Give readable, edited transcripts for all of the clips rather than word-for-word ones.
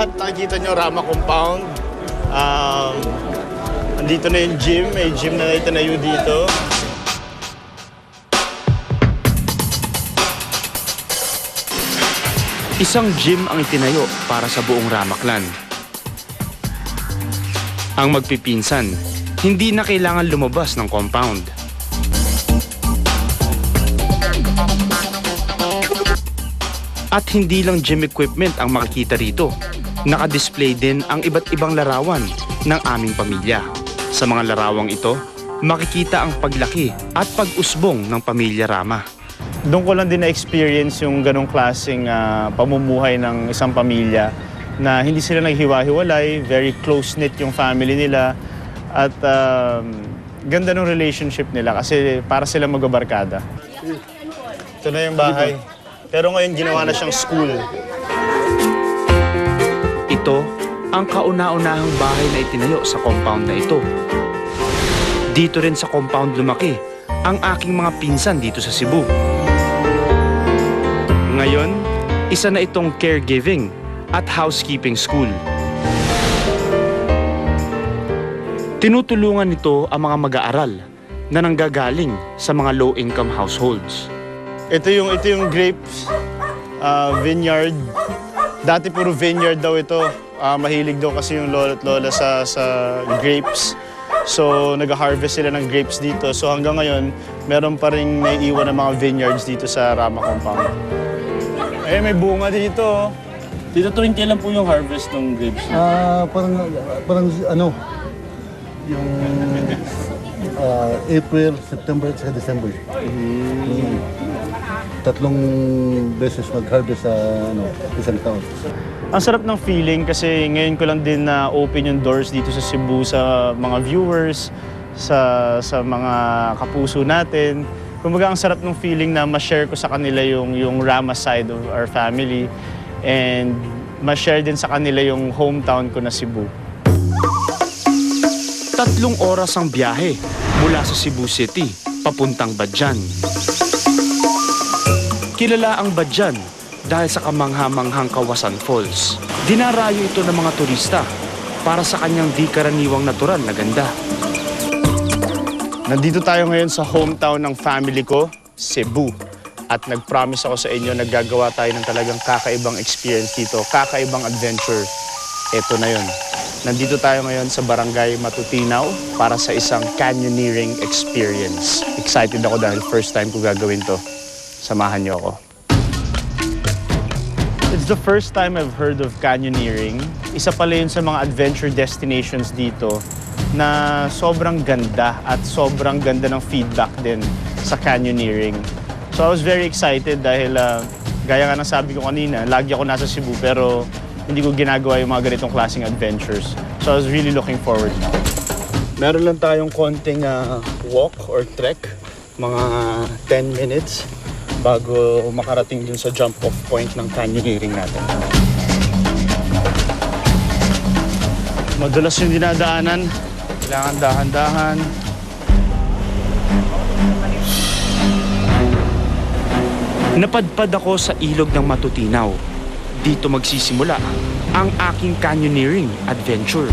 lahat, nakikita nyo, Rama Compound. Andito na yung gym, may gym na itinayo dito. Isang gym ang itinayo para sa buong Ramaklan. Ang magpipinsan, hindi na kailangan lumabas ng compound. At hindi lang gym equipment ang makikita rito. Naka-display din ang iba't ibang larawan ng aming pamilya. Sa mga larawang ito, makikita ang paglaki at pag-usbong ng pamilya Rama. Doon ko lang din na-experience yung ganong klaseng pamumuhay ng isang pamilya na hindi sila naghiwa-hiwalay, very close-knit yung family nila at ganda ng relationship nila kasi para sila magbabarkada. Ito na yung bahay. Pero ngayon ginawa na siyang school. Ito ang kauna-unahang bahay na itinayo sa compound na ito. Dito rin sa compound lumaki ang aking mga pinsan dito sa Cebu. Ngayon, isa na itong caregiving at housekeeping school. Tinutulungan nito ang mga mag-aaral na nanggagaling sa mga low-income households. Ito yung grapes vineyard. Dati puro vineyard daw ito. Mahilig daw kasi yung lola at lola sa grapes. So nag-harvest sila ng grapes dito. So hanggang ngayon, meron pa rin naiiwan ng mga vineyards dito sa Rama Compound. Eh, may bunga dito. Dito tuwing kailan po yung harvest ng grapes? Parang ano, yung April, September at December. Tatlong beses mag-harvest sa isang taon. Ang sarap ng feeling kasi ngayon ko lang din na open yung doors dito sa Cebu sa mga viewers, sa mga kapuso natin. Kumbaga ang sarap ng feeling na ma-share ko sa kanila yung Rama side of our family and ma-share din sa kanila yung hometown ko na Cebu. 3 oras ang biyahe mula sa Cebu City papuntang Badjan. Kilala ang Badjan dahil sa kamangha-manghang Kawasan Falls. Dinarayo ito ng mga turista para sa kanyang di karaniwang natural na ganda. Nandito tayo ngayon sa hometown ng family ko, Cebu. At nag-promise ako sa inyo na gagawa tayo ng talagang kakaibang experience dito, kakaibang adventure. Ito na yun. Nandito tayo ngayon sa Barangay Matutinaw para sa isang canyoneering experience. Excited ako dahil first time ko gagawin to. Samahan niyo ako. It's the first time I've heard of canyoneering. Isa pala yun sa mga adventure destinations dito na sobrang ganda at sobrang ganda ng feedback din sa canyoneering. So I was very excited dahil gaya nga ng sabi ko kanina, lagi ako nasa Cebu pero hindi ko ginagawa yung mga ganitong klaseng adventures. So I was really looking forward. Meron lang tayong konting walk or trek, mga 10 minutes bago makarating dun sa jump-off point ng canyoneering natin. Madulas yung dinadaanan. Kailangan dahan-dahan. Napadpad ako sa ilog ng Matutinaw. Dito magsisimula ang aking canyoneering adventure.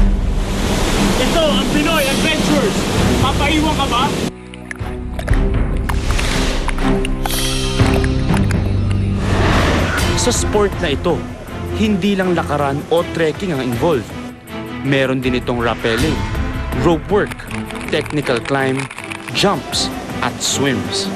Ito ang Pinoy Adventures! Papaiwan ka ba? Sa sport na ito, hindi lang lakaran o trekking ang involved. Meron din itong rappelling, rope work, technical climb, jumps, at swims.